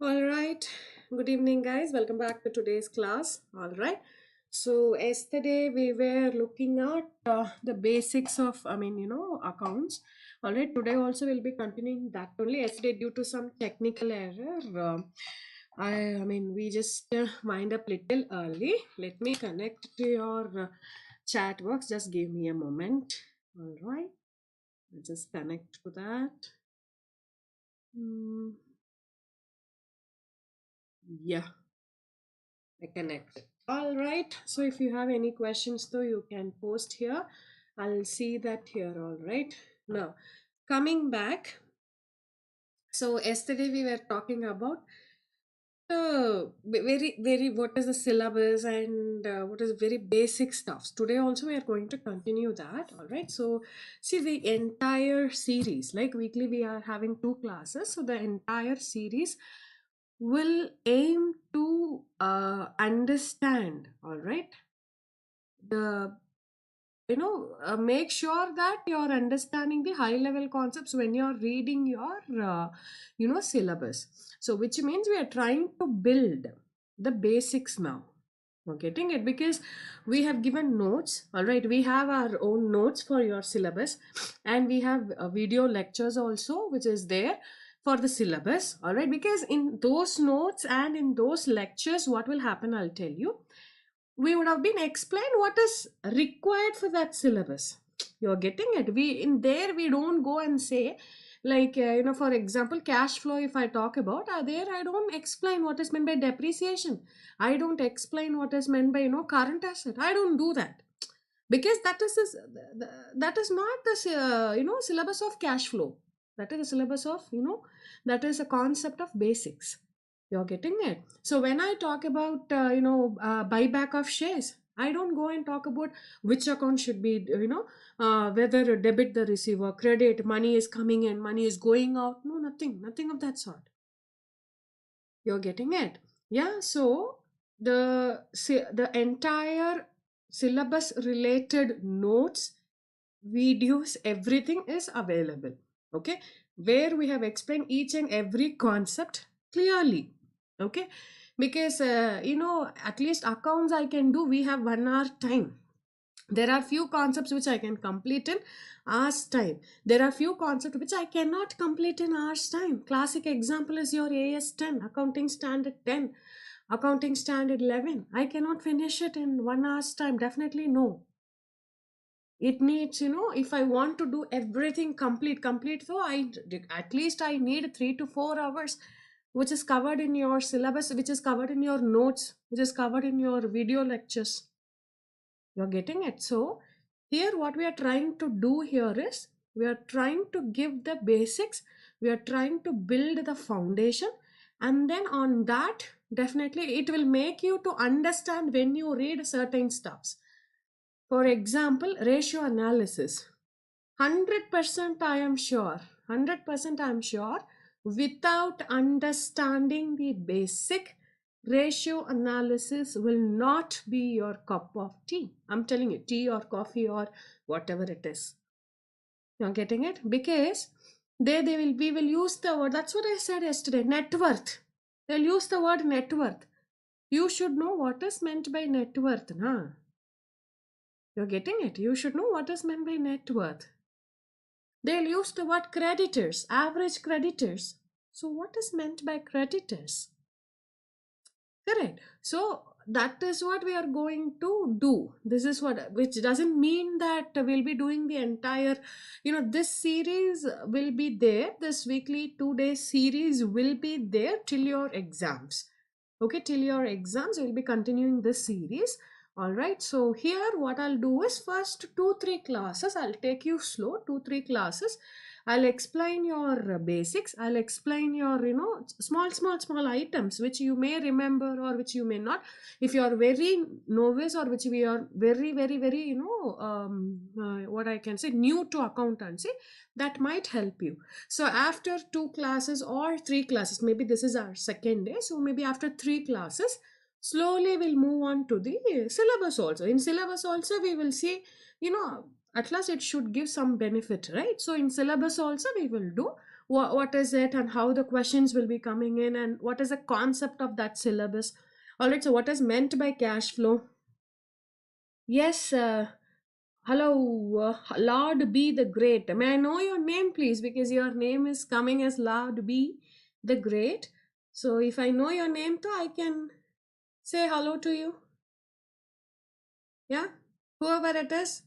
All right. Good evening, guys. Welcome back to today's class. All right. So, yesterday we were looking at the basics of, accounts. All right. Today also we'll be continuing that only. Yesterday, due to some technical error, we just wind up little early. Let me connect to your chat box. Just give me a moment. All right. I'll just connect to that. Hmm. Yeah. I connect. All right. So if you have any questions though, you can post here. I'll see that here. All right. Now, coming back. So yesterday we were talking about very what is the syllabus and what is very basic stuffs. Today also we are going to continue that. All right. So see the entire series, like weekly we are having two classes. So the entire series will aim to understand, all right, the make sure that you're understanding the high level concepts when you're reading your syllabus. So which means we are trying to build the basics now. You're getting it, because we have given notes. All right, we have our own notes for your syllabus, and we have video lectures also which is there for the syllabus. All right, because in those notes and in those lectures what will happen, I'll tell you, we would have been explained what is required for that syllabus. You're getting it. We in there we don't go and say, like for example, cash flow. If I talk about there, I don't explain what is meant by depreciation. I don't explain what is meant by current asset. I don't do that, because that is not the syllabus of cash flow. That is the syllabus of that is a concept of basics. You're getting it. So when I talk about buyback of shares, I don't go and talk about which account should be whether debit the receiver, credit, money is coming in, money is going out. No, nothing of that sort. You're getting it. Yeah. So the entire syllabus related notes, videos, everything is available. Okay, where we have explained each and every concept clearly. Okay, because at least accounts I can do, we have 1 hour time. There are few concepts which I can complete in hours time. There are few concepts which I cannot complete in hours time. Classic example is your AS 10, accounting standard 10, accounting standard 11. I cannot finish it in 1 hour's time. Definitely no. It needs, if I want to do everything complete, so I at least I need 3 to 4 hours, which is covered in your syllabus, which is covered in your notes, which is covered in your video lectures. You're getting it. So here what we are trying to do here is, we are trying to give the basics, we are trying to build the foundation, and then on that definitely it will make you to understand when you read certain stuffs. For example, ratio analysis. 100% I am sure, 100% I am sure, without understanding the basic, ratio analysis will not be your cup of tea. I'm telling you, tea or coffee or whatever it is. You're getting it? Because we will use the word, that's what I said yesterday, net worth. They'll use the word net worth. You should know what is meant by net worth, na? You're getting it? You should know what is meant by net worth. They'll use the word creditors, average creditors. So what is meant by creditors? Correct. So that is what we are going to do. This is what, which doesn't mean that we'll be doing the entire, this series will be there. This weekly 2 day series will be there till your exams. Okay, till your exams, we'll be continuing this series. All right, so here what I'll do is, first 2-3 classes I'll take you slow. 2-3 classes I'll explain your basics. I'll explain your small items which you may remember or which you may not. If you are very novice, or which we are very what I can say, new to accountancy, that might help you. So after 2 classes or 3 classes, maybe this is our second day, so maybe after 3 classes, slowly we'll move on to the syllabus also. In syllabus also we will see, at last it should give some benefit, right? So in syllabus also we will do what is it and how the questions will be coming in and what is the concept of that syllabus. All right, so what is meant by cash flow? Yes, hello, Lord B the Great. May I know your name, please? Because your name is coming as Lord B the Great. So if I know your name too, I can say hello to you. Yeah, whoever it is,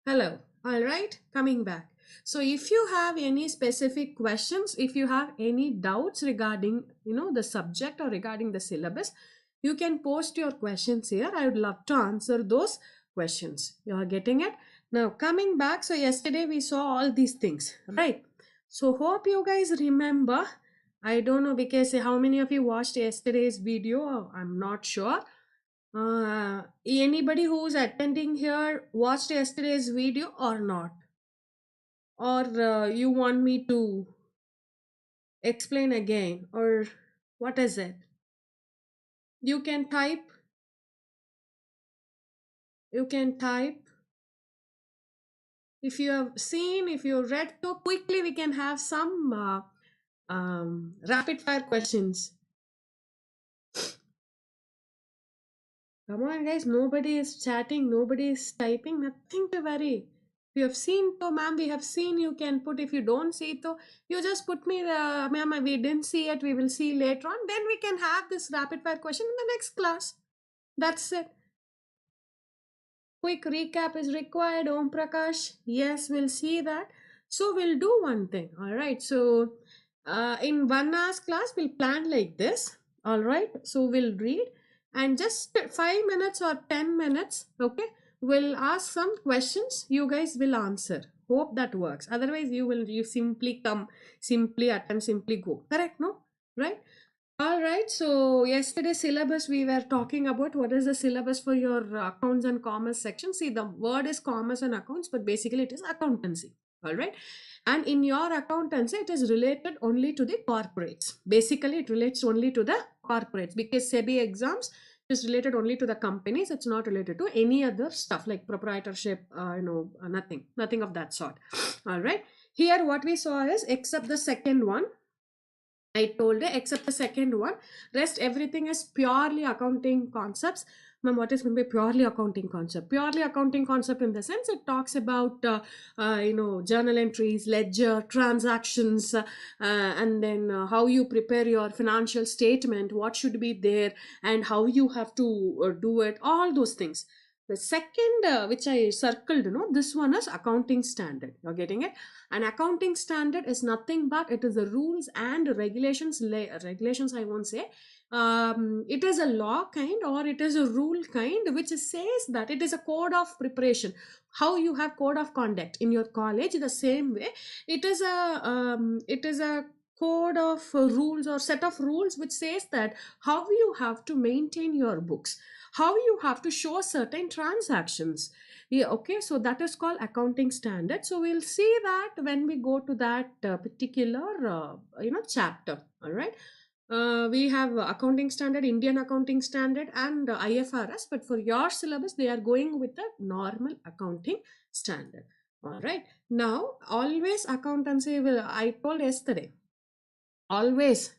hello. All right, coming back. So if you have any specific questions, if you have any doubts regarding, the subject or regarding the syllabus, you can post your questions here. I would love to answer those questions. You are getting it? Now coming back, so yesterday we saw all these things, right? So hope you guys remember. I don't know because how many of you watched yesterday's video? I'm not sure. Anybody who's attending here watched yesterday's video or not? Or you want me to explain again? Or what is it? You can type. You can type. If you have seen, if you read too quickly, we can have some rapid fire questions. Come on, guys. Nobody is chatting. Nobody is typing. Nothing to worry. If you have seen, to ma'am, we have seen. You can put. If you don't see it, you just put me, ma'am, we didn't see it. We will see later on. Then we can have this rapid fire question in the next class. That's it. Quick recap is required. Om Prakash. Yes, we'll see that. So we'll do one thing. All right. So in 1 hour's class, we'll plan like this. All right. So we'll read and just 5 minutes or 10 minutes. Okay. We'll ask some questions. You guys will answer. Hope that works. Otherwise, you simply come, simply attend, simply go. Correct? No? Right? All right, so yesterday syllabus we were talking about what is the syllabus for your accounts and commerce section. See, the word is commerce and accounts, but basically it is accountancy. All right, and in your accountancy, it is related only to the corporates. Basically, it relates only to the corporates because SEBI exams is related only to the companies. It's not related to any other stuff like proprietorship. Nothing of that sort. All right, here what we saw is except the second one. I told her, except the second one, rest everything is purely accounting concepts. Ma'am, what is going to be purely accounting concept? Purely accounting concept in the sense it talks about, journal entries, ledger, transactions, and then how you prepare your financial statement, what should be there, and how you have to do it, all those things. The second, which I circled, this one is accounting standard. You're getting it? An accounting standard is nothing but it is the rules and regulations. Regulations, I won't say. It is a law kind or it is a rule kind which says that it is a code of preparation. How you have code of conduct in your college, the same way it is a code of rules or set of rules which says that how you have to maintain your books, how you have to show certain transactions. Yeah, okay, so that is called accounting standard. So we'll see that when we go to that particular chapter. All right, we have accounting standard, Indian accounting standard, and IFRS, but for your syllabus they are going with the normal accounting standard. All right, now always accountancy will, I told yesterday, always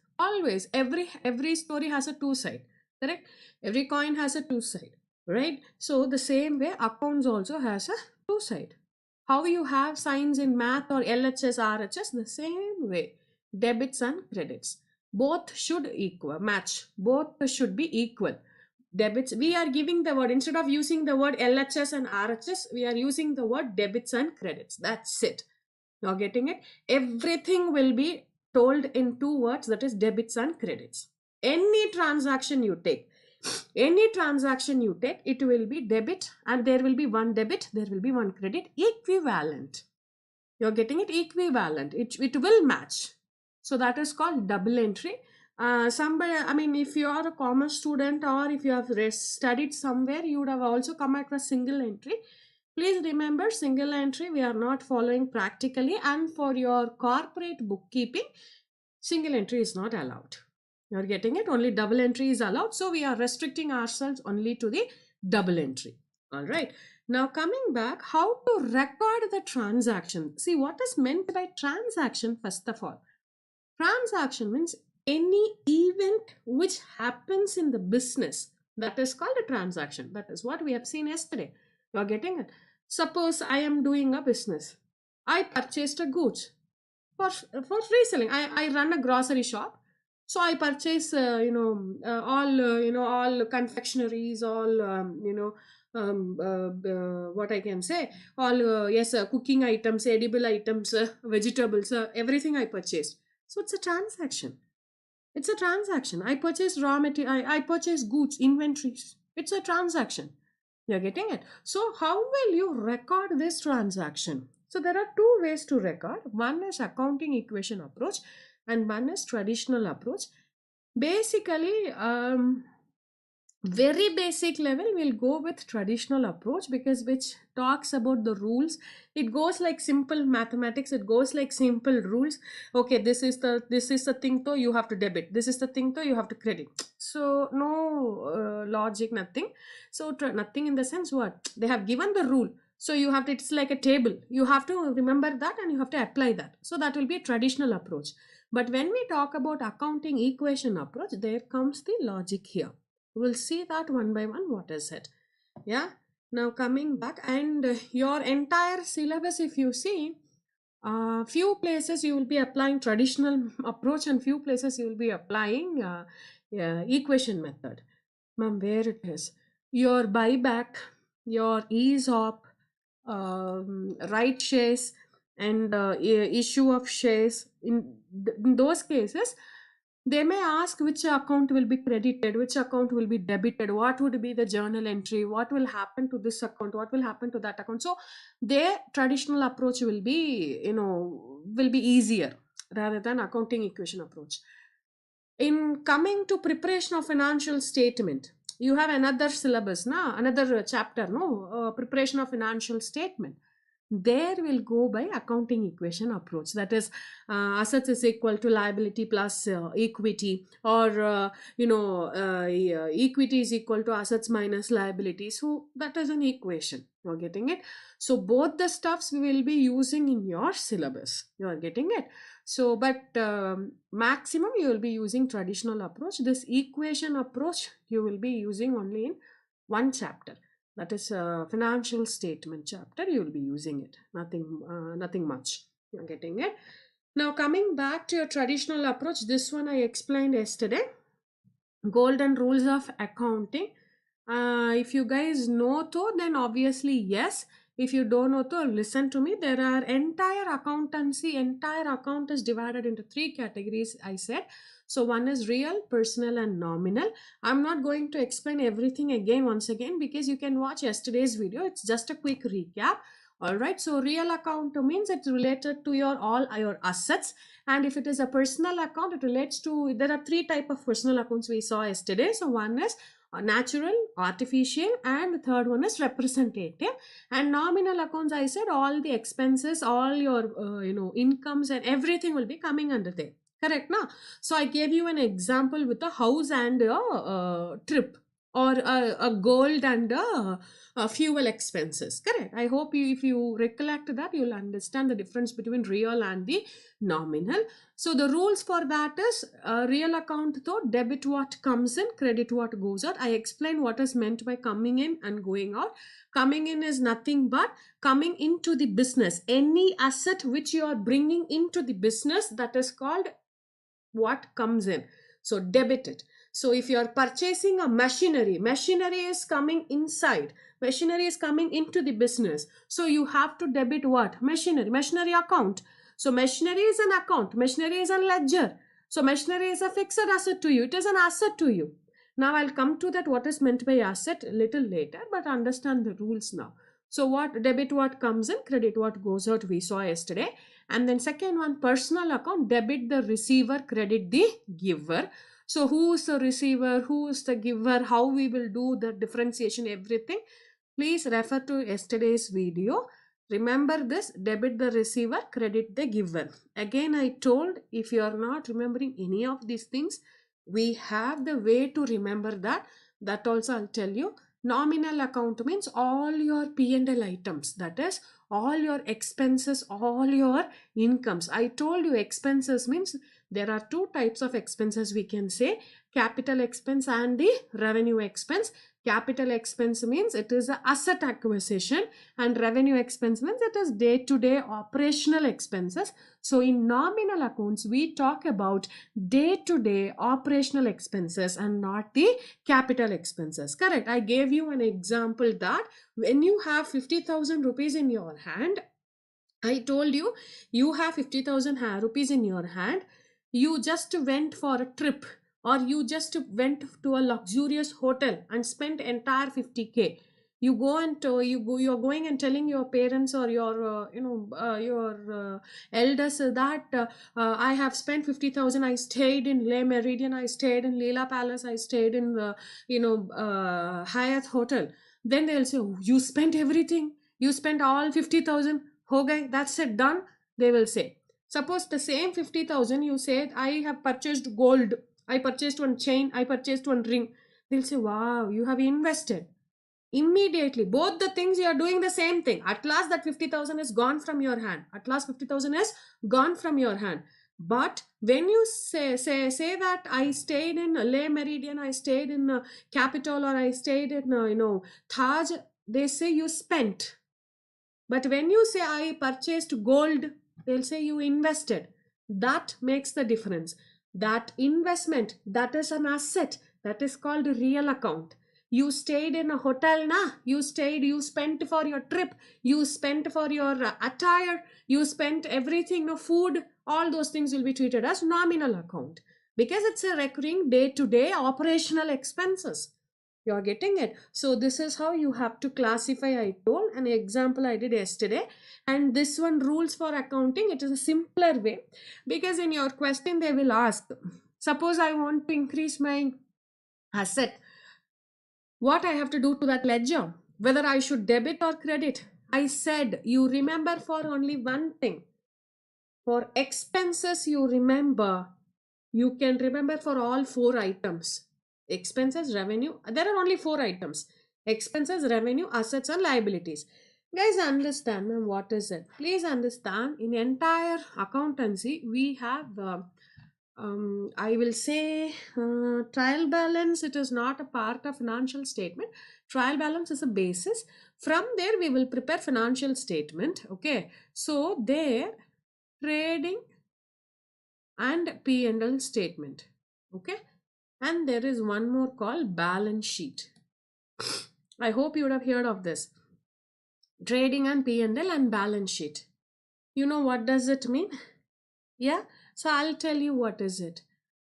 every story has a two side. Correct? Every coin has a two side, right? So the same way accounts also has a two side. How you have signs in math or LHS, RHS, the same way. Debits and credits. Both should equal, match. Both should be equal. Debits, we are giving the word, instead of using the word LHS and RHS, we are using the word debits and credits. That's it. You're getting it? Everything will be told in two words, that is debits and credits. Any transaction you take, it will be debit and there will be one debit, there will be one credit, equivalent. You're getting it? Equivalent. It will match. So that is called double entry. If you are a commerce student or if you have studied somewhere, you would have also come across single entry. Please remember, single entry we are not following practically, and for your corporate bookkeeping, single entry is not allowed. You're getting it? Only double entry is allowed. So we are restricting ourselves only to the double entry. All right. Now coming back, how to record the transaction. See what is meant by transaction first of all. Transaction means any event which happens in the business, that is called a transaction. That is what we have seen yesterday. You are getting it. Suppose I am doing a business. I purchased a goods for reselling. I run a grocery shop, so I purchase all confectionaries, all what I can say, all yes, cooking items, edible items, vegetables, everything I purchased. So it's a transaction. It's a transaction. I purchase raw material. I purchase goods, inventories. It's a transaction. You're getting it. So how will you record this transaction? So there are two ways to record. One is accounting equation approach and one is traditional approach. Basically, very basic level, we'll go with traditional approach, because which talks about the rules. It goes like simple mathematics. It goes like simple rules. Okay, this is the thing, though you have to debit. This is the thing, though you have to credit. So no logic, nothing. So nothing in the sense what they have given the rule. So you have to, it's like a table. You have to remember that and you have to apply that. So that will be a traditional approach. But when we talk about accounting equation approach, there comes the logic here. We'll see that one by one what is it. Yeah. Now coming back, and your entire syllabus, if you see, few places you will be applying traditional approach and few places you will be applying equation method. Ma'am, where it is? Your buyback, your ESOP, right shares, and issue of shares. In those cases, they may ask which account will be credited, which account will be debited, what would be the journal entry, what will happen to this account, what will happen to that account. So their traditional approach will be, will be easier rather than accounting equation approach. In coming to preparation of financial statement, you have another syllabus, another chapter, preparation of financial statement. There will go by accounting equation approach. That is, assets is equal to liability plus equity, or equity is equal to assets minus liability. So that is an equation. You're getting it. So both the stuffs we will be using in your syllabus. You are getting it. So, but maximum you will be using traditional approach. This equation approach you will be using only in one chapter. That is financial statement chapter. You will be using it. Nothing much. You're getting it. Now coming back to your traditional approach, this one I explained yesterday. Golden rules of accounting. If you guys know though, then obviously yes. If you don't know though, listen to me. There are entire account is divided into three categories, I said. So one is real, personal, and nominal. I'm not going to explain everything once again, because you can watch yesterday's video. It's just a quick recap. All right. So real account means it's related to all your assets. And if it is a personal account, it relates to, there are three types of personal accounts we saw yesterday. So one is natural, artificial, and the third one is representative. And nominal accounts, I said all the expenses, all your incomes and everything will be coming under there. Correct, na? So I gave you an example with a house and a trip, or a gold and a fuel expenses. Correct. I hope if you recollect that, you'll understand the difference between real and the nominal. So the rules for that is real account though, debit what comes in, credit what goes out. I explained what is meant by coming in and going out. Coming in is nothing but coming into the business. Any asset which you are bringing into the business, that is called what comes in. So debit it. So if you are purchasing a machinery is coming inside. Machinery is coming into the business. So you have to debit what? Machinery account. So machinery is an account. Machinery is a ledger. So machinery is a fixed asset to you. It is an asset to you. Now I'll come to that what is meant by asset a little later, but understand the rules now. So what debit what comes in, credit what goes out, we saw yesterday. And then second one, personal account, debit the receiver, credit the giver. So who is the receiver, who is the giver, how we will do the differentiation, everything. Please refer to yesterday's video. Remember this, debit the receiver, credit the giver. Again, I told, if you are not remembering any of these things, we have the way to remember that. That also I'll tell you. Nominal account means all your P&L items. That is all your expenses, all your incomes. I told you expenses means There are two types of expenses we can say, capital expense and the revenue expense. Capital expense means it is a asset acquisition, and revenue expense means it is day-to-day operational expenses. So in nominal accounts, we talk about day-to-day operational expenses and not the capital expenses. Correct. I gave you an example that when you have 50,000 rupees in your hand, I told you, you have 50,000 rupees in your hand. You just went for a trip, or you just went to a luxurious hotel and spent entire 50K. You go and you're going and telling your parents or your your elders that I have spent 50,000. I stayed in Le Meridian, I stayed in Leela Palace, I stayed in Hyatt Hotel. Then they'll say, oh, you spent everything, you spent all 50,000. Okay, that's it, done. They will say, suppose the same 50,000 you said, I have purchased gold, I purchased one chain, I purchased one ring. They'll say, wow, you have invested. Immediately, both the things you are doing the same thing. At last that 50,000 is gone from your hand. At last 50,000 is gone from your hand. But when you say that I stayed in Le Meridian, I stayed in Capitol, or I stayed in Taj, they say you spent. But when you say I purchased gold, they'll say you invested. That makes the difference. That investment, that is an asset, that is called real account. You stayed in a hotel, you spent for your trip, you spent for your attire, you spent everything, food, all those things will be treated as nominal account, because it's a recurring day-to-day operational expenses. You're getting it? So this is how you have to classify. I told an example I did yesterday, and this one rules for accounting. It is a simpler way, because in your question they will ask, suppose I want to increase my asset, what I have to do to that ledger, whether I should debit or credit. I said, you remember for only one thing. For expenses, you can remember for all four items. Expenses, revenue, there are only four items: expenses, revenue, assets, and liabilities. Guys, understand what is it? Please understand, in entire accountancy we have I will say trial balance. It is not a part of financial statement. Trial balance is a basis. From there we will prepare financial statement. Okay, so there, trading and P&L statement. Okay, and there is one more called balance sheet. I hope you would have heard of this. Trading and P&L and balance sheet. You know what does it mean? Yeah, so I'll tell you what is it.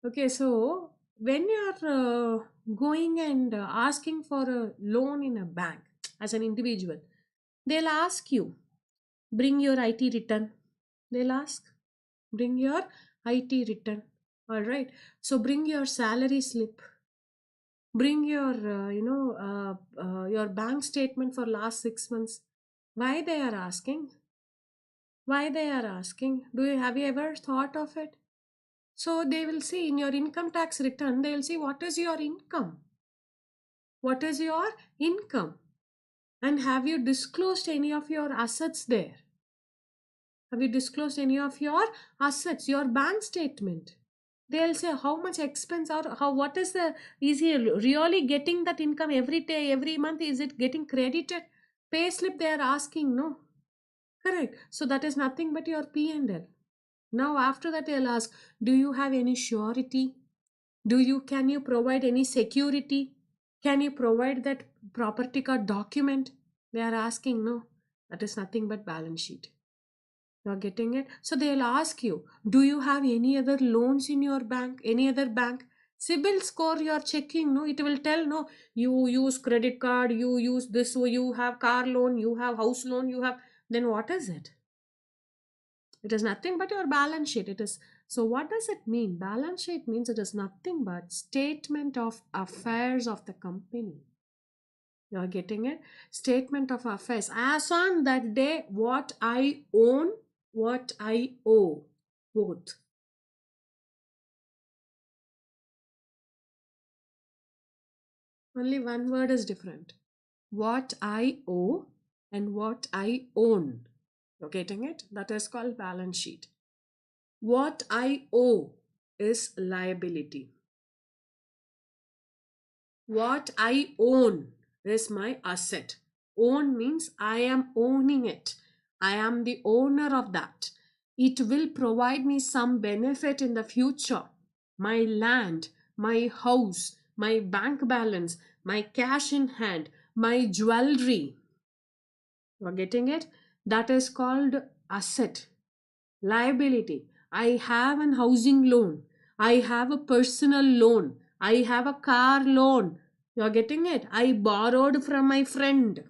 Okay, so when you're going and asking for a loan in a bank as an individual, they'll ask you, bring your IT return. They'll ask, bring your IT return. All right, so bring your salary slip, bring your your bank statement for last 6 months. Why they are asking? Why they are asking? Have you ever thought of it? So they will see in your income tax return, they will see what is your income. What is your income? And have you disclosed any of your assets there? Have you disclosed any of your assets, your bank statement? They'll say how much expense, or what is is he really getting that income every day, every month? Is it getting credited? Pay slip they are asking, no? Correct. So that is nothing but your P&L. Now after that they'll ask, do you have any surety? Can you provide any security? Can you provide that property card document? They are asking, no? That is nothing but balance sheet. You're getting it? So they'll ask you, do you have any other loans in your bank? Any other bank? CIBIL score you're checking, no? It will tell, no, you use credit card, you use this, so you have car loan, you have house loan, you have, then what is it? It is nothing but your balance sheet. It is. So what does it mean? Balance sheet means it is nothing but statement of affairs of the company. You are getting it? Statement of affairs. As on that day, what I own, what I owe, both. Only one word is different. What I owe and what I own. You're getting it? That is called balance sheet. What I owe. is liability. What I own is my asset. Own means I am owning it. I am the owner of that. It will provide me some benefit in the future. My land, my house, my bank balance, my cash in hand, my jewelry. You're getting it? That is called asset. Liability. I have an housing loan. I have a personal loan. I have a car loan. You're getting it? I borrowed from my friend.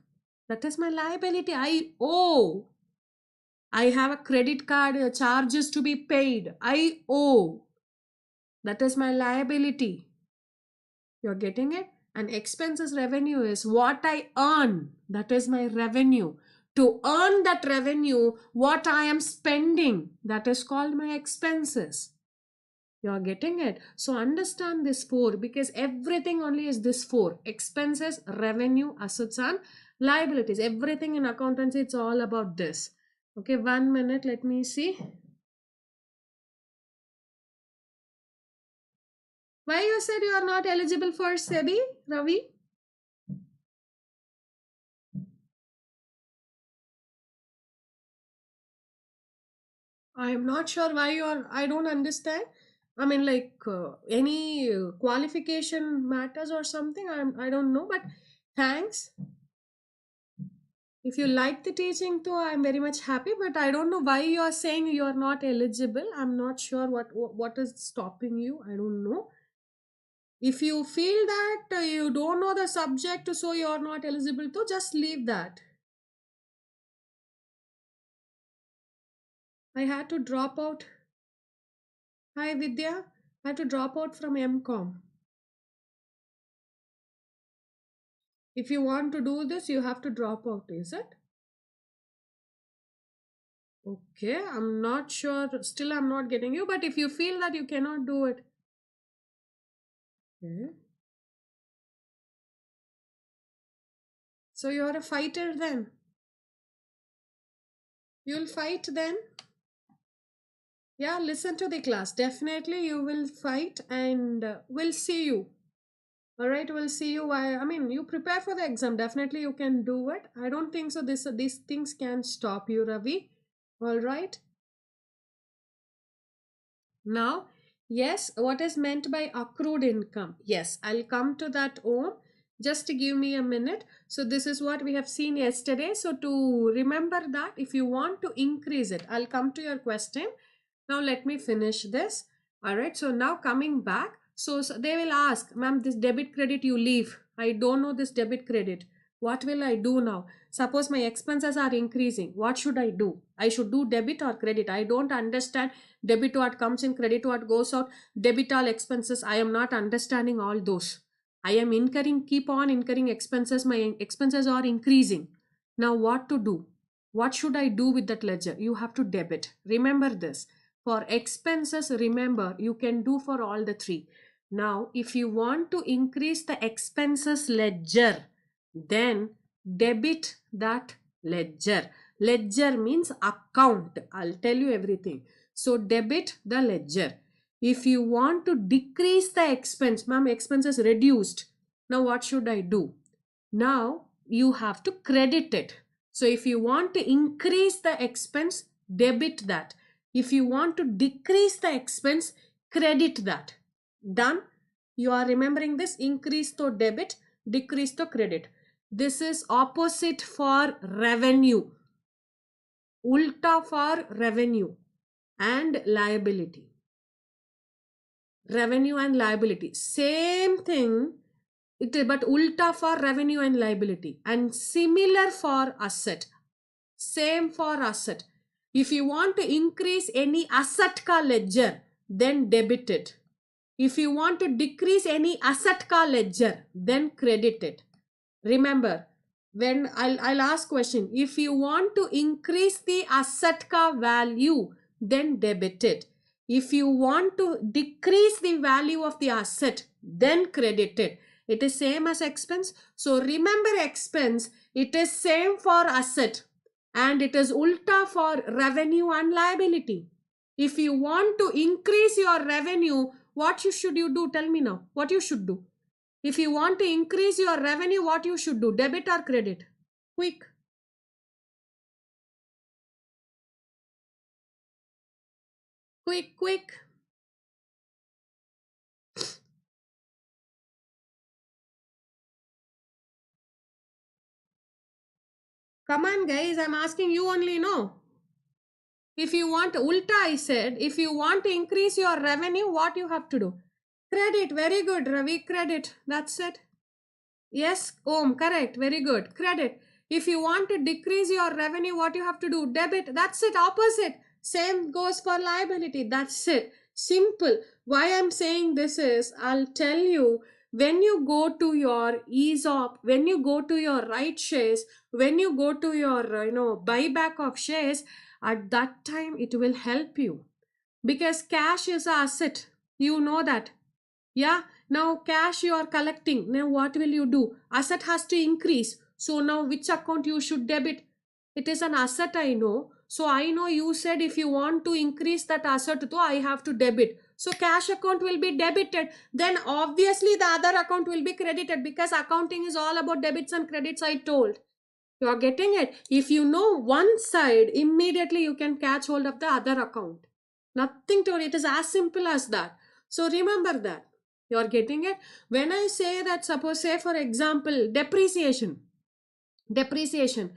That is my liability. I owe. I have a credit card charges to be paid. I owe. That is my liability. You're getting it? And expenses revenue is what I earn. That is my revenue. To earn that revenue, what I am spending, that is called my expenses. You're getting it? So understand this four, because everything only is this four: expenses, revenue, assets, and liabilities. Everything in accountancy, it's all about this. Okay, 1 minute, let me see. Why you said you are not eligible for SEBI, Ravi? I am not sure why you are. I don't understand. I mean, like any qualification matters or something. I don't know, but thanks. If you like the teaching too, I'm very much happy. But I don't know why you are saying you are not eligible. I'm not sure what is stopping you. I don't know. If you feel that you don't know the subject, so you are not eligible to, just leave that. I had to drop out. Hi Vidya, I had to drop out from MCom. If you want to do this, you have to drop out, is it? Okay, I'm not sure. Still, I'm not getting you. But if you feel that you cannot do it, okay. So you're a fighter then. You'll fight then. Yeah, listen to the class. Definitely, you will fight, and we'll see you. All right, we'll see you. I mean, you prepare for the exam. Definitely, you can do it. I don't think so. These things can stop you, Ravi. All right. Now, yes, what is meant by accrued income? Yes, I'll come to that on. Just give me a minute. So this is what we have seen yesterday. So to remember that, if you want to increase it, I'll come to your question. Now let me finish this. All right. So now coming back. So they will ask, ma'am, this debit credit you leave. I don't know this debit credit. What will I do now? Suppose my expenses are increasing. What should I do? I should do debit or credit. I don't understand debit what comes in, credit what goes out, debit all expenses. I am not understanding all those. I am incurring, keep on incurring expenses. My expenses are increasing. Now what to do? What should I do with that ledger? You have to debit. Remember this. For expenses, remember you can do for all the three. Now, if you want to increase the expenses ledger, then debit that ledger. Ledger means account. I'll tell you everything. So debit the ledger. If you want to decrease the expense, ma'am, expense is reduced. Now what should I do? Now you have to credit it. So if you want to increase the expense, debit that. If you want to decrease the expense, credit that. Done? You are remembering this: increase to debit, decrease to credit. This is opposite for revenue. Ulta for revenue and liability. Revenue and liability. Same thing, but ulta for revenue and liability. And similar for asset. Same for asset. If you want to increase any asset ka ledger, then debit it. If you want to decrease any asset ka ledger, then credit it. Remember, when I'll ask question, if you want to increase the asset ka value, then debit it. If you want to decrease the value of the asset, then credit it. It is same as expense. So remember, expense, it is same for asset and it is ulta for revenue and liability. If you want to increase your revenue, what should you do? Tell me now. What you should do? If you want to increase your revenue, what you should do? Debit or credit? Quick. Quick, quick. Come on, guys. I'm asking you only, no? If you want, Ulta, I said, if you want to increase your revenue, what you have to do? Credit. Very good, Ravi. Credit. That's it. Yes, Om. Correct. Very good. Credit. If you want to decrease your revenue, what you have to do? Debit. That's it. Opposite. Same goes for liability. That's it. Simple. Why I'm saying this is, I'll tell you, when you go to your ESOP, when you go to your right shares, when you go to your, buyback of shares, at that time it will help you, because cash is an asset. You know that. Yeah. Now cash you are collecting. Now what will you do? Asset has to increase. So now which account you should debit? It is an asset, I know. So I know you said if you want to increase that asset, so I have to debit. So cash account will be debited. Then obviously the other account will be credited, because accounting is all about debits and credits, I told. You are getting it? If you know one side, immediately you can catch hold of the other account. Nothing to it. It is as simple as that. So remember that. You are getting it? When I say that, suppose, say for example, depreciation. Depreciation.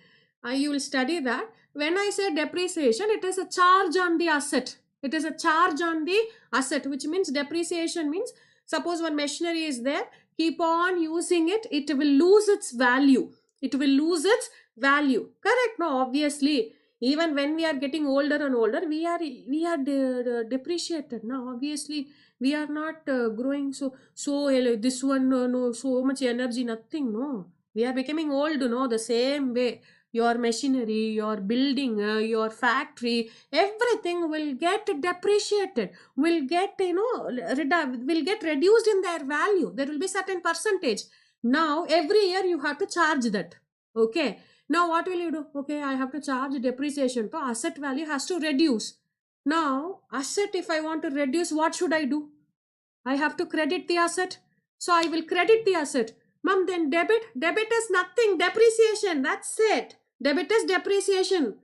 You will study that. When I say depreciation, it is a charge on the asset. It is a charge on the asset, which means depreciation means, suppose one machinery is there, keep on using it, it will lose its value. It will lose its value. Correct? No, obviously. Even when we are getting older and older, we are depreciated. Now, obviously, we are not growing this one no so much energy, nothing, no. We are becoming old, the same way. Your machinery, your building, your factory, everything will get depreciated, will get, will get reduced in their value. There will be certain percentage. Now, every year you have to charge that. Okay. Now, what will you do? Okay, I have to charge depreciation. So, asset value has to reduce. Now, asset, if I want to reduce, what should I do? I have to credit the asset. So, I will credit the asset. Mom, then debit? Debit is nothing. Depreciation. That's it. Debit is depreciation.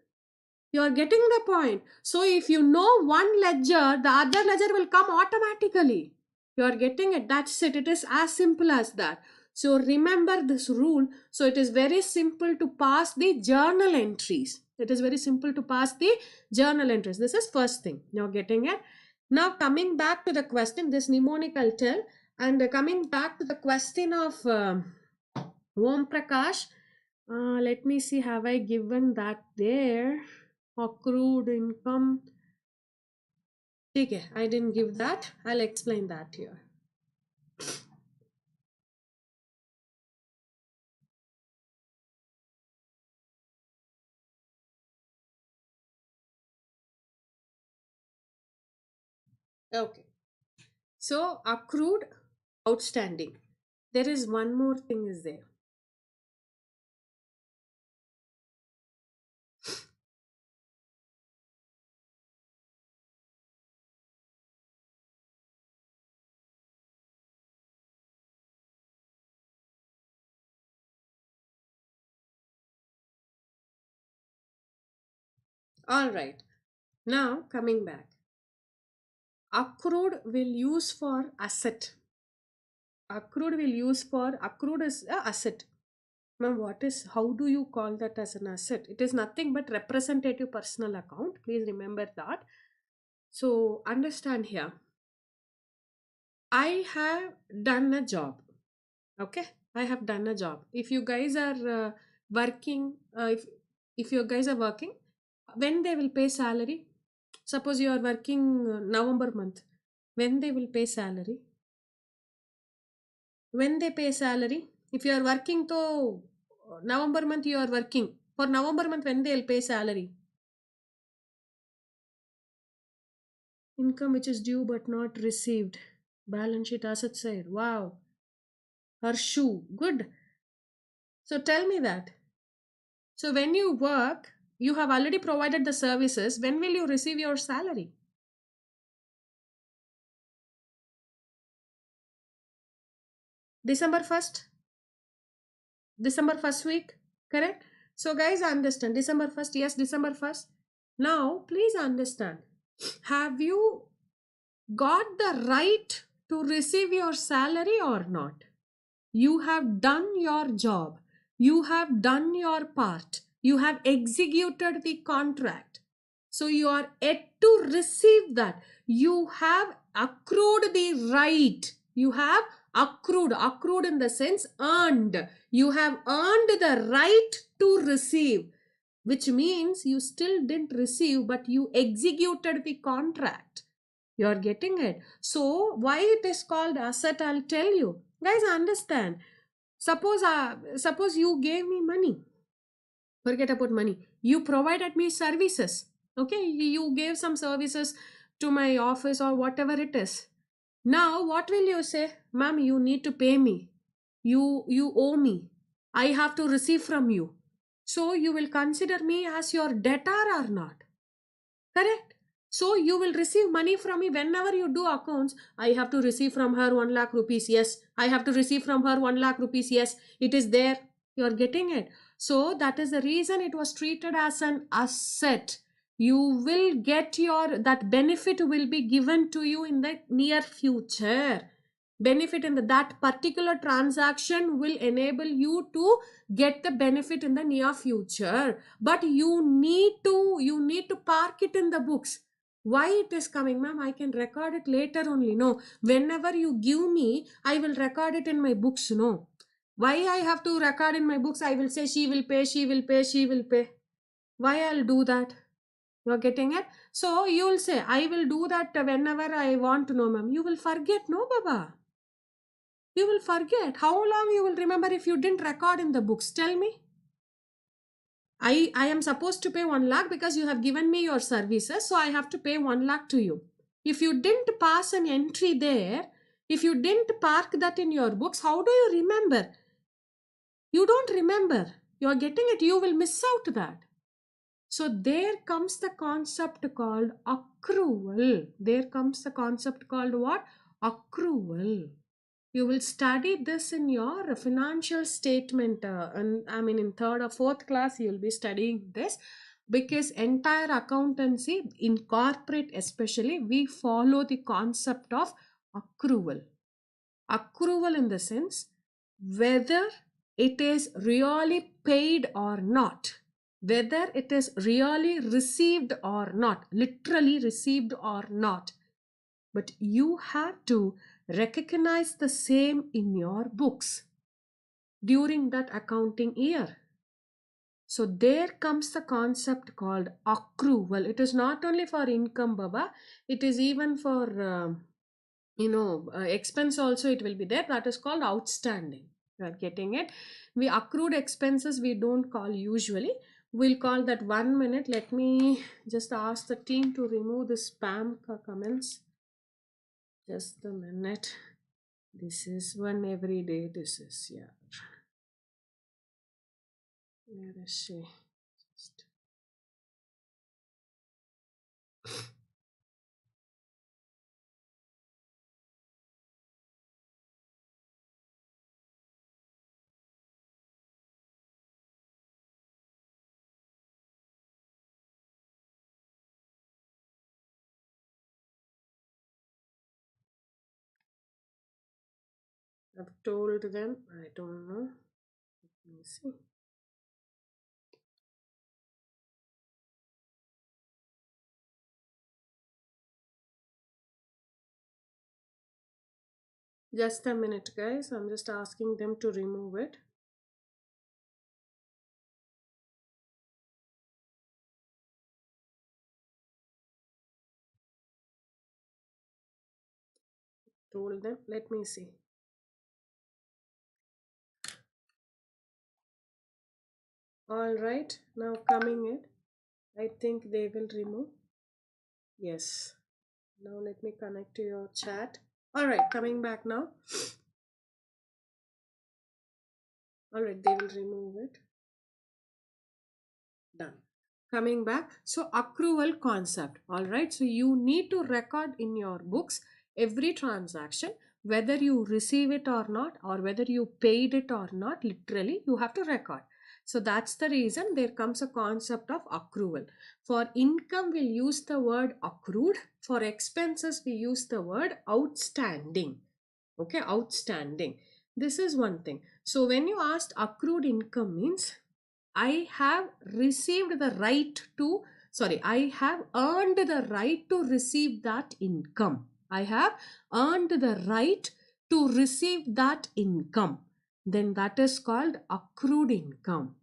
You are getting the point. So, if you know one ledger, the other ledger will come automatically. You are getting it. That's it. It is as simple as that. So, remember this rule. So, it is very simple to pass the journal entries. It is very simple to pass the journal entries. This is first thing. You are getting it. Now, coming back to the question, this mnemonic I'll tell. And coming back to the question of Om Prakash, let me see, have I given that there? Accrued income. Okay, I didn't give that. I'll explain that here. Okay. So, accrued, outstanding. There is one more thing is there. All right. Now, coming back. Accrued will use for asset. Accrued will use for, accrued is a asset. Ma'am, how do you call that as an asset? It is nothing but representative personal account. Please remember that. So, understand here. I have done a job. Okay, I have done a job. If you guys are working, if you guys are working, when they will pay salary? Suppose you are working November month. When they will pay salary? When they pay salary? If you are working to November month, you are working. For November month, when they will pay salary? Income which is due but not received. Balance sheet asset side. Wow. Harshu. Good. So tell me that. So when you work, you have already provided the services. When will you receive your salary? December 1st, December 1st week, correct? So guys, understand December 1st, yes, December 1st. Now, please understand, have you got the right to receive your salary or not? You have done your job. You have done your part. You have executed the contract. So you are yet to receive that. You have accrued the right. You have accrued in the sense earned. You have earned the right to receive, which means you still didn't receive, but you executed the contract. You are getting it. So why it is called asset, I'll tell you. Guys, understand. Suppose you gave me money. Forget about money. You provided me services. Okay, you gave some services to my office or whatever it is. Now, what will you say? Ma'am, you need to pay me. You owe me. I have to receive from you. So you will consider me as your debtor or not? Correct? So you will receive money from me whenever you do accounts. I have to receive from her 1 lakh rupees. Yes. I have to receive from her 1 lakh rupees. Yes. It is there. You are getting it. So that is the reason it was treated as an asset. You will get that benefit will be given to you in the near future. Benefit in that particular transaction will enable you to get the benefit in the near future, but you need to park it in the books. Why it is coming? Ma'am, I can record it later only. No, whenever you give me, I will record it in my books. No, why I have to record in my books? I will say she will pay, she will pay, she will pay. Why I'll do that? You're getting it? So you will say I will do that whenever I want to know. Ma'am, you will forget. No, Baba, you will forget. How long you will remember if you didn't record in the books? Tell me. I am supposed to pay 1 lakh because you have given me your services, so I have to pay 1 lakh to you. If you didn't pass an entry there, if you didn't park that in your books, how do you remember? You don't remember. You are getting it. You will miss out that. So there comes the concept called accrual. There comes the concept called what? Accrual. You will study this in your financial statement, and I mean in third or fourth class you will be studying this, because entire accountancy in corporate especially we follow the concept of accrual. Accrual in the sense whether it is really paid or not, whether it is really received or not, literally received or not, but you have to recognize the same in your books during that accounting year. So there comes the concept called accrual. It is not only for income, Baba, it is even for expense also. It will be there. That is called outstanding. You are getting it? We accrued expenses we don't call usually. We'll call that 1 minute. Let me just ask the team to remove the spam comments. Just a minute. This is one every day. This is, yeah. Where is she? Just... I've told them. I don't know. Let me see. Just a minute, guys. I'm just asking them to remove it. Told them. Let me see. All right. Now coming in. I think they will remove. Yes. Now let me connect to your chat. All right. Coming back now. All right. They will remove it. Done. Coming back, so accrual concept. All right, so you need to record in your books every transaction, whether you receive it or not, or whether you paid it or not, literally you have to record. So that's the reason there comes a concept of accrual. For income, we'll use the word accrued. For expenses, we use the word outstanding. Okay, outstanding. This is one thing. So when you asked accrued income means I have received the right to, sorry, I have earned the right to receive that income. I have earned the right to receive that income. Then that is called accrued income.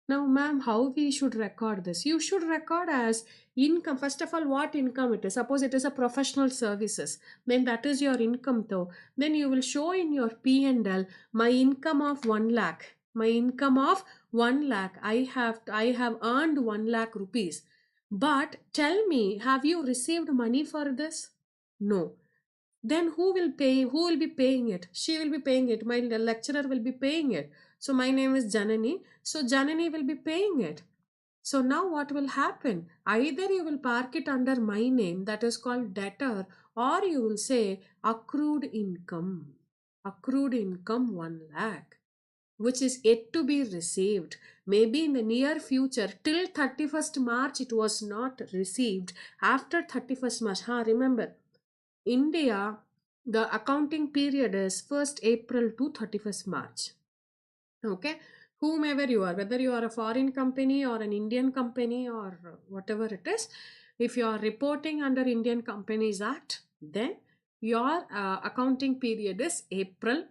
Now, ma'am, how we should record this? You should record as income. First of all, what income it is. Suppose it is a professional services. Then that is your income though. Then you will show in your P&L, my income of 1 lakh. My income of 1 lakh. I have earned 1 lakh rupees. But tell me, have you received money for this? No. Then who will pay? Who will be paying it? She will be paying it. My lecturer will be paying it. So my name is Janani. So Janani will be paying it. So now what will happen? Either you will park it under my name, that is called debtor, or you will say accrued income. Accrued income 1 lakh, which is yet to be received. Maybe in the near future, till 31st March, it was not received. After 31st March, remember, India, the accounting period is 1st April to 31st March. Okay, whomever you are, whether you are a foreign company or an Indian company or whatever it is, if you are reporting under Indian Companies Act, then your accounting period is April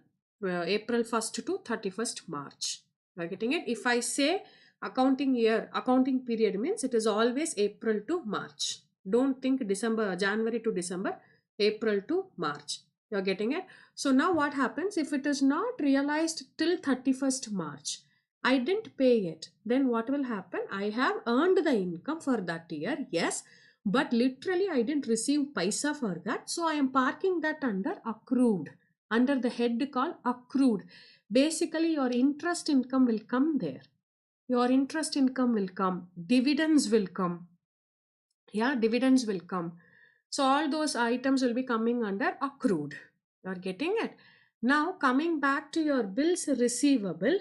1st to 31st March. You are getting it? If I say accounting period means it is always April to March. Don't think January to December, April to March. You're getting it? So now what happens if it is not realized till 31st March? I didn't pay it. Then what will happen? I have earned the income for that year, yes, but literally I didn't receive paisa for that. So I am parking that under accrued, under the head called accrued. Basically, your interest income will come there. Your interest income will come. Dividends will come. Yeah, dividends will come. So all those items will be coming under accrued. You are getting it? Now coming back to your bills receivable.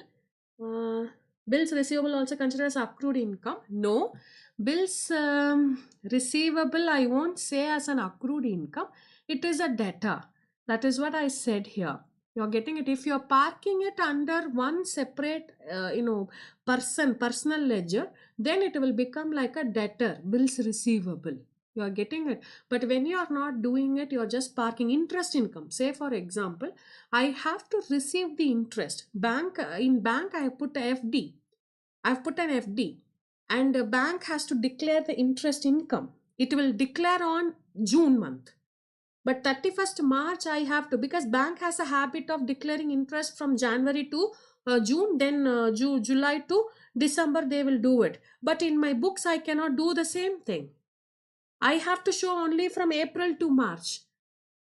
Bills receivable also considered as accrued income? No. Bills receivable I won't say as an accrued income. It is a debtor. That is what I said here. You're getting it. If you're parking it under one separate, personal ledger, then it will become like a debtor, bills receivable. You are getting it. But when you are not doing it, you are just parking interest income. Say for example, I have to receive the interest. In bank, I have put a FD. I've put an FD, and the bank has to declare the interest income. It will declare on June month. But 31st March, I have to, because bank has a habit of declaring interest from January to June, then July to December, they will do it. But in my books, I cannot do the same thing. I have to show only from April to March.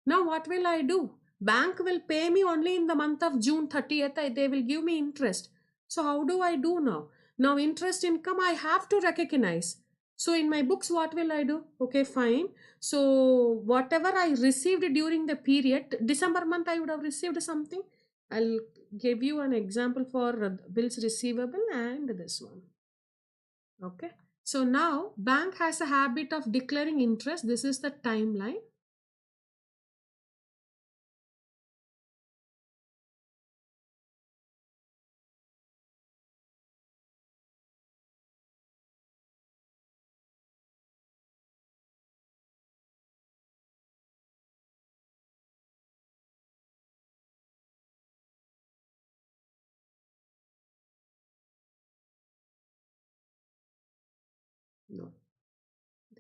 Now what will I do? Bank will pay me only in the month of June 30th. They will give me interest. So how do I do now? Now interest income I have to recognize. So in my books, what will I do? Okay, fine. So whatever I received during the period, December month I would have received something. I'll give you an example for bills receivable and this one. Okay. So now bank has a habit of declaring interest. This is the timeline. No,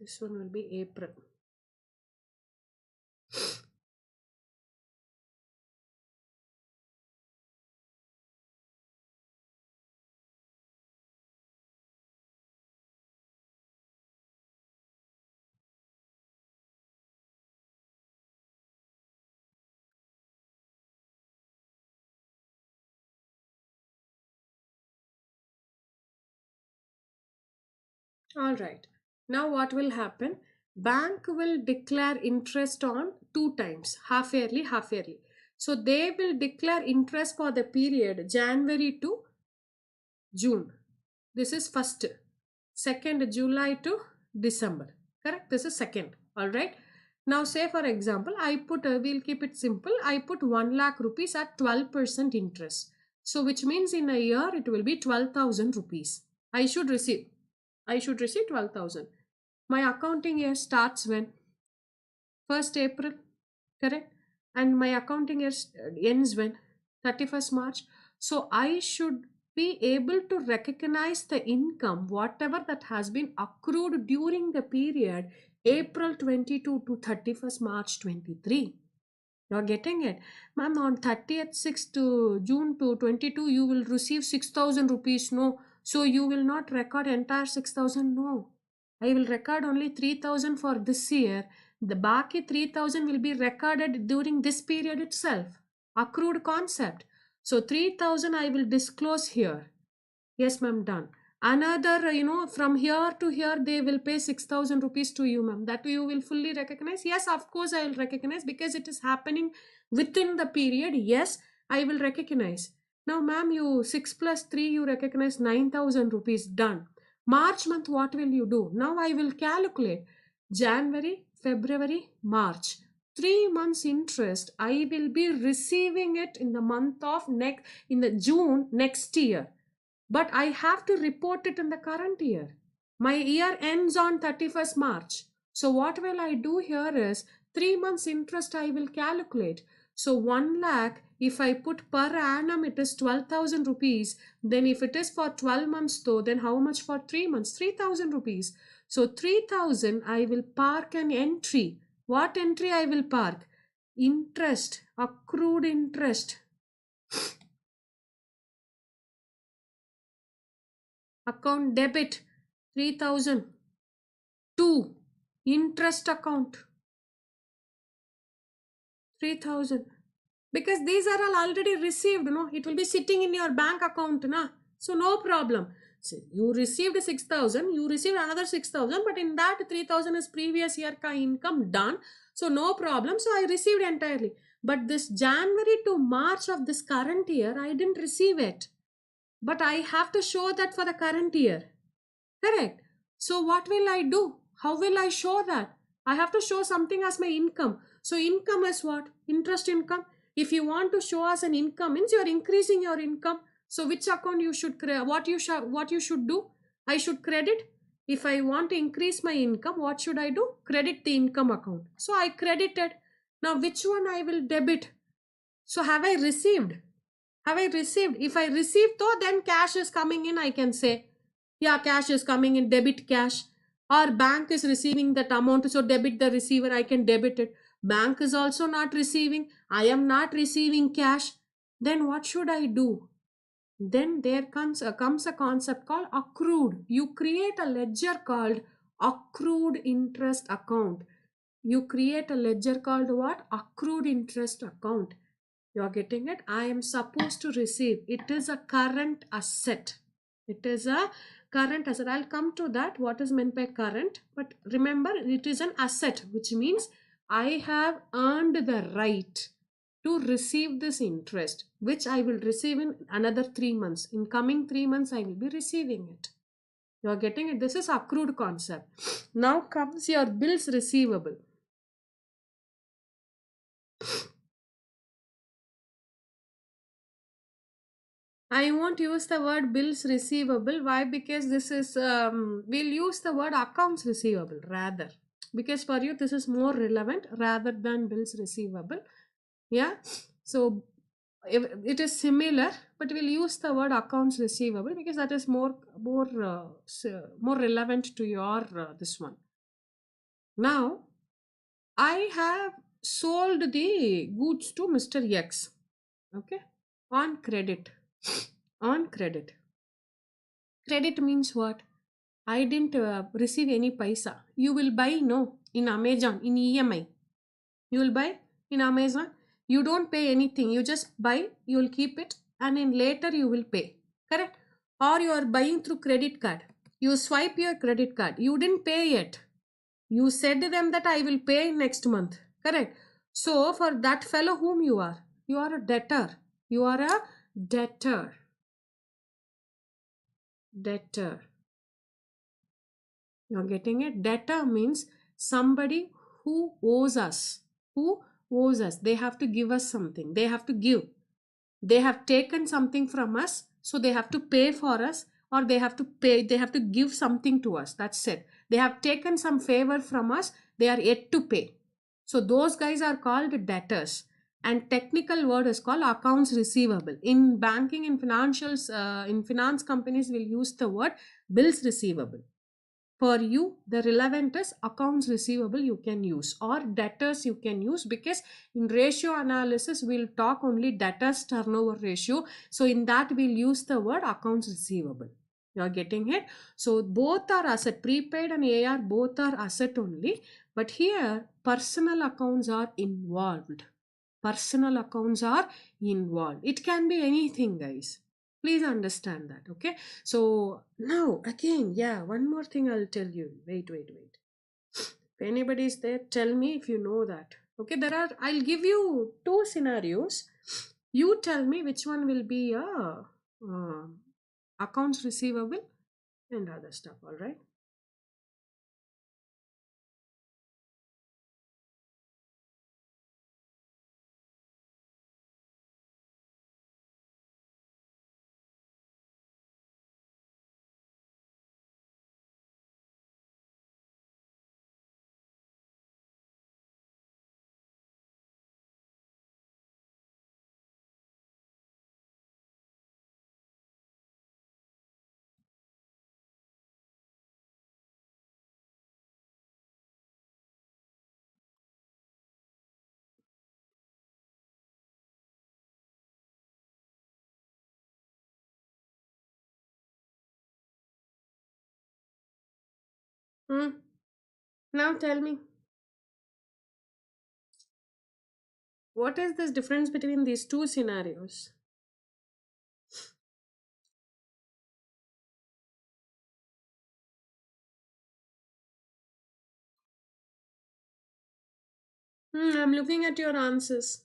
this one will be April. All right. Now what will happen? Bank will declare interest on two times, half yearly, half yearly. So they will declare interest for the period January to June. This is first. Second, July to December. Correct? This is second. All right. Now, say for example, I put, we'll keep it simple. I put 1 lakh rupees at 12% interest. So, which means in a year it will be 12,000 rupees. I should receive. I should receive 12,000. My accounting year starts when? 1st April. Correct? And my accounting year ends when? 31st March. So, I should be able to recognize the income, whatever that has been accrued during the period April 22 to 31st March 23. You're getting it? Ma'am, on 30th 6th to June to 22, you will receive 6,000 rupees. No. So you will not record entire 6,000. No. I will record only 3,000 for this year. The Baki 3,000 will be recorded during this period itself. Accrued concept. So 3,000 I will disclose here. Yes, ma'am, done. Another, from here to here, they will pay 6,000 rupees to you, ma'am. That you will fully recognize. Yes, of course, I will recognize because it is happening within the period. Yes, I will recognize. Now, ma'am, you 6 plus 3, you recognize 9,000 rupees. Done. March month, what will you do? Now I will calculate January, February, March. 3 months interest. I will be receiving it in the month of in the June next year. But I have to report it in the current year. My year ends on 31st March. So what will I do here is 3 months interest I will calculate. So 1 lakh, if I put per annum, it is 12,000 rupees. Then if it is for 12 months though, then how much for 3 months? 3,000 rupees. So 3,000 I will park an entry. What entry I will park? Interest, accrued interest. Account debit 3,000 to interest account 3,000, because these are all already received. No, it will be sitting in your bank account, na? So no problem. So you received 6,000, you received another 6,000, but in that 3,000 is previous year ka income, done. So no problem. So I received entirely. But this January to March of this current year, I didn't receive it. But I have to show that for the current year. Correct. So what will I do? How will I show that? I have to show something as my income. So income is what? Interest income. If you want to show as an income, means you are increasing your income. So which account you should create? What you should do? I should credit. If I want to increase my income, what should I do? Credit the income account. So I credited. Now which one I will debit? So have I received? Have I received? If I received though, then cash is coming in, I can say. Yeah, cash is coming in, debit cash. Or bank is receiving that amount, so debit the receiver, I can debit it. Bank is also not receiving. I am not receiving cash. Then what should I do? Then there comes a concept called accrued. You create a ledger called accrued interest account. You create a ledger called what? Accrued interest account. You're getting it? I am supposed to receive. It is a current asset. It is a current asset. I'll come to that. What is meant by current? But remember, it is an asset, which means I have earned the right to receive this interest, which I will receive in another 3 months. In coming 3 months, I will be receiving it. You're getting it? This is accrued concept. Now comes your bills receivable. I won't use the word bills receivable. Why? Because this is, we'll use the word accounts receivable rather. Because for you, this is more relevant rather than bills receivable. Yeah. So it is similar, but we'll use the word accounts receivable because that is more relevant to your this one. Now, I have sold the goods to Mr. X. Okay. On credit. On credit. Credit means what? I didn't receive any paisa. You will buy, no, in Amazon, in EMI. You will buy in Amazon. You don't pay anything. You just buy, you will keep it, and in later you will pay. Correct? Or you are buying through credit card. You swipe your credit card. You didn't pay yet. You said to them that I will pay next month. Correct? So for that fellow whom you are, You are a debtor. You are a debtor. Debtor. You're getting it? Debtor means somebody who owes us. Who owes us? They have to give us something. They have to give. They have taken something from us, so they have to pay for us, or they have to pay, they have to give something to us. That's it. They have taken some favor from us, they are yet to pay. So those guys are called debtors. And technical word is called accounts receivable. In banking, in financials, in finance companies will use the word bills receivable. For you, the relevant is accounts receivable you can use, or debtors you can use, because in ratio analysis we'll talk only debtors turnover ratio. So in that we'll use the word accounts receivable. You are getting it? So both are asset, prepaid and AR both are asset only, but here personal accounts are involved. Personal accounts are involved. It can be anything, guys. Please understand that. Okay, so now again, yeah, one more thing I'll tell you. Wait. If anybody is there, tell me if you know that. Okay, I'll give you two scenarios. You tell me which one will be a accounts receivable and other stuff. All right. Hmm. Now tell me, what is this difference between these two scenarios? I'm looking at your answers.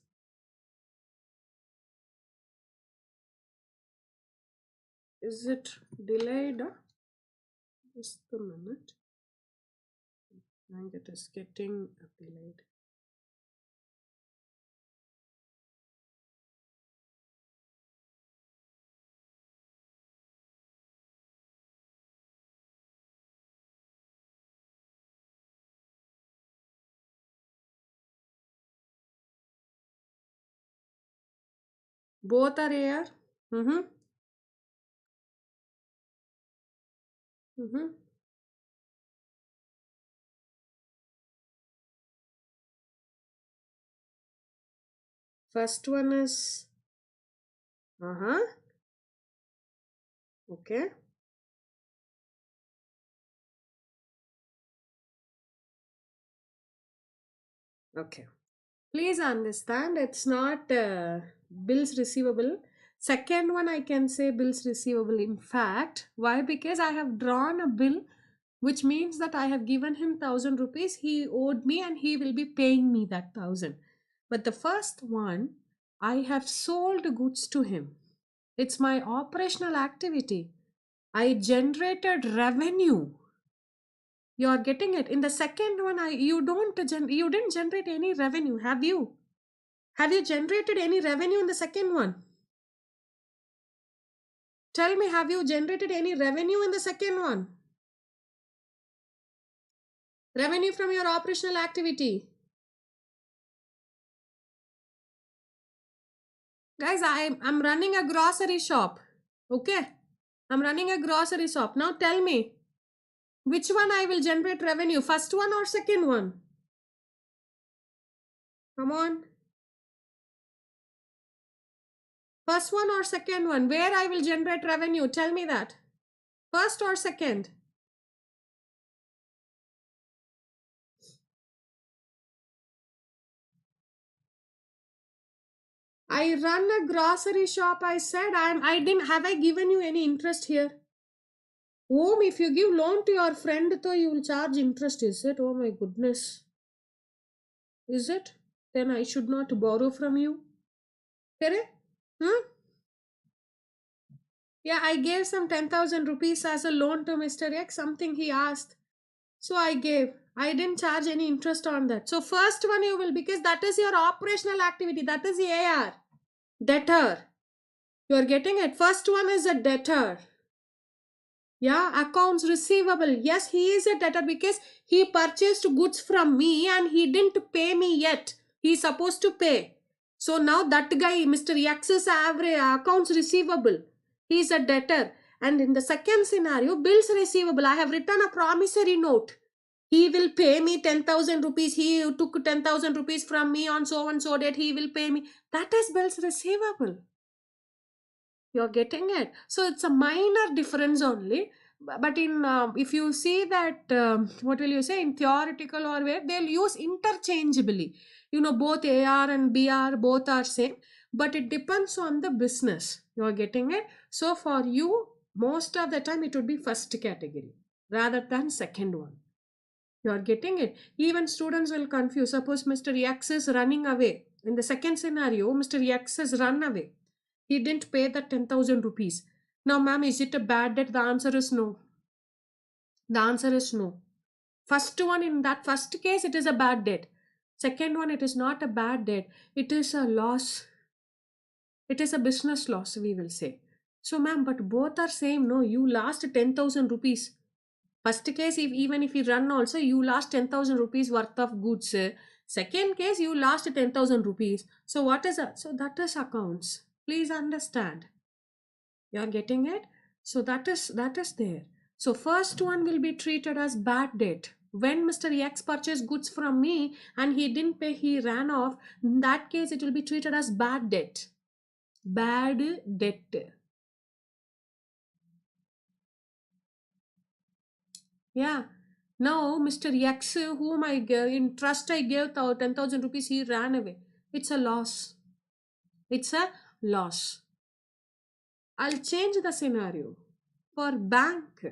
Is it delayed? Just a minute. I think it is getting delayed. Both are AR. Mm-hmm. Mm-hmm. First one is uh-huh. Okay. Okay. Please understand, it's not bills receivable. Second one, I can say bills receivable. In fact, why? Because I have drawn a bill, which means that I have given him 1,000 rupees. He owed me, and he will be paying me that 1,000. But the first one, I have sold goods to him. It's my operational activity. I generated revenue. You are getting it. In the second one, you didn't generate any revenue, have you? Have you generated any revenue in the second one? Tell me, have you generated any revenue in the second one? Revenue from your operational activity. Guys, I'm running a grocery shop. Okay? I'm running a grocery shop. Now tell me, which one I will generate revenue? First one or second one? Come on. First one or second one? Where I will generate revenue? Tell me that. First or second? I run a grocery shop. I said I didn't have I given you any interest here? Oh, if you give loan to your friend, though you will charge interest, is it? Oh my goodness. Is it? Then I should not borrow from you. Correct? Hmm? Yeah, I gave some 10,000 rupees as a loan to Mr. X, something he asked. So I gave. I didn't charge any interest on that. So first one you will, because that is your operational activity. That is the AR. Debtor. You are getting it. First one is a debtor. Yeah, accounts receivable. Yes, he is a debtor because he purchased goods from me and he didn't pay me yet. He's supposed to pay. So now that guy, Mr. X's average accounts receivable. He is a debtor. And in the second scenario, bills receivable. I have written a promissory note. He will pay me 10,000 rupees. He took 10,000 rupees from me on so and so date. He will pay me. That is bills receivable. You're getting it. So it's a minor difference only. But in if you see that what will you say, in theoretical or where they'll use interchangeably, both AR and BR both are same, but it depends on the business. You're getting it. So for you, most of the time it would be first category rather than second one. You are getting it. Even students will confuse. Suppose Mr. X is running away. In the second scenario, Mr. X has run away. He didn't pay the 10,000 rupees. Now, ma'am, is it a bad debt? The answer is no. The answer is no. First one, in that first case, it is a bad debt. Second one, it is not a bad debt. It is a loss. It is a business loss, we will say. So, ma'am, but both are same. No, you lost 10,000 rupees. First case, even if you run also, you lost 10,000 rupees worth of goods. Second case, you lost 10,000 rupees. So what is that? So that is accounts. Please understand. You are getting it? So that is there. So first one will be treated as bad debt. When Mr. X purchased goods from me and he didn't pay, he ran off. In that case, it will be treated as bad debt. Bad debt. Yeah. Now, Mr. X, whom I gave, in trust I gave 10,000 rupees, he ran away. It's a loss. It's a loss. I'll change the scenario. For bank,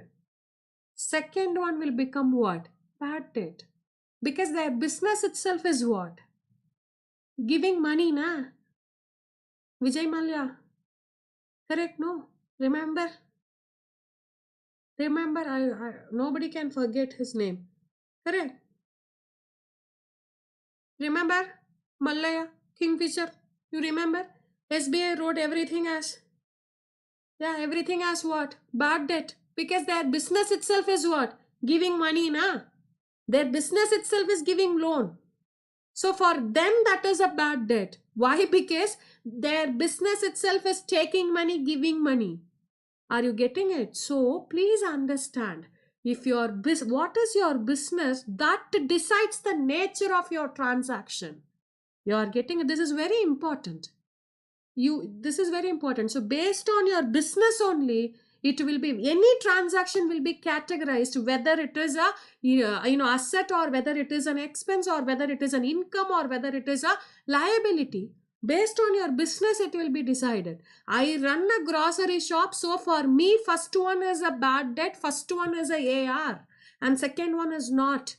second one will become what? Bad debt. Because their business itself is what? Giving money, na? Vijay Mallya. Correct, no? Remember? Remember, nobody can forget his name. Correct? Remember? Mallaya, Kingfisher. You remember? SBI wrote everything as, yeah, everything as what? Bad debt. Because their business itself is what? Giving money, na? Their business itself is giving loan. So for them, that is a bad debt. Why? Because their business itself is taking money, giving money. Are you getting it? So please understand, if your what is your business, that decides the nature of your transaction. You are getting it. This is very important. This is very important. So based on your business only, it will be, any transaction will be categorized, whether it is a asset, or whether it is an expense, or whether it is an income, or whether it is a liability. Based on your business, it will be decided. I run a grocery shop, so for me, first one is a bad debt, first one is a AR, and second one is not.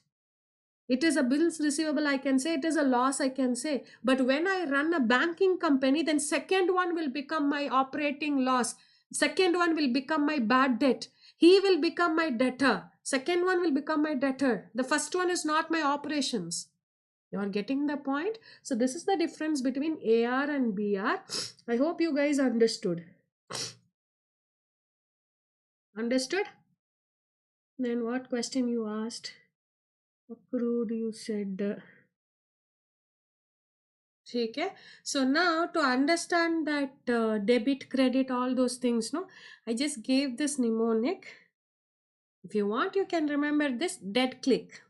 It is a bills receivable, I can say. It is a loss, I can say. But when I run a banking company, then second one will become my operating loss. Second one will become my bad debt. He will become my debtor. Second one will become my debtor. The first one is not my operations. You are getting the point? So this is the difference between AR and BR. I hope you guys understood. Understood? Then what question you asked? Accrued, you said. Okay. So now to understand that debit, credit, all those things, no, I just gave this mnemonic. If you want, you can remember this dead click.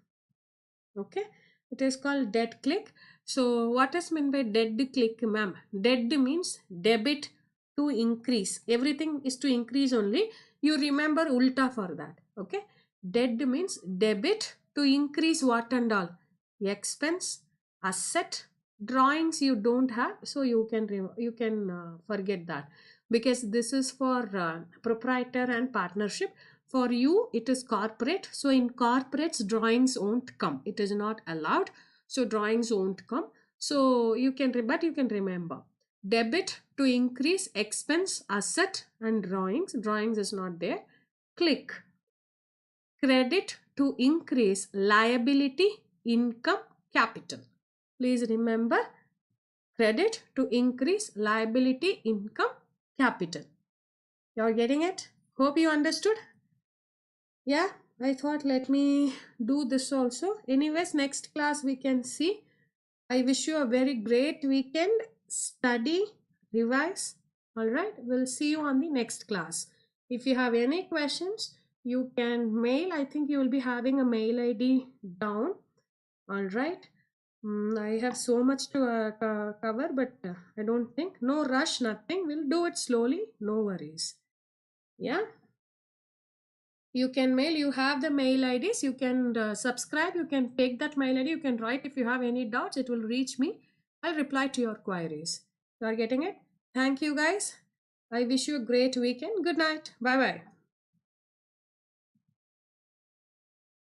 Okay. It is called dead click. So what is meant by dead click, ma'am? Dead means debit to increase. Everything is to increase only. You remember ulta for that. Okay. Dead means debit to increase what and all? Expense, asset, drawings you don't have, so you can forget that, because this is for proprietor and partnership. For you, it is corporate. So in corporates, drawings won't come. It is not allowed. So drawings won't come. So you can, but you can remember. Debit to increase expense, asset and drawings. Drawings is not there. Click. Credit to increase liability, income, capital. Please remember, credit to increase liability, income, capital. You're getting it? Hope you understood. Yeah, I thought let me do this also. Anyways, next class we can see. I wish you a very great weekend. Study, revise. All right, we'll see you on the next class. If you have any questions, you can mail. I think you will be having a mail ID down. All right. I have so much to cover, but I don't think. No rush, nothing. We'll do it slowly. No worries. Yeah. You can mail. You have the mail IDs. You can subscribe. You can take that mail ID. You can write if you have any doubts. It will reach me. I'll reply to your queries. You are getting it? Thank you, guys. I wish you a great weekend. Good night. Bye bye.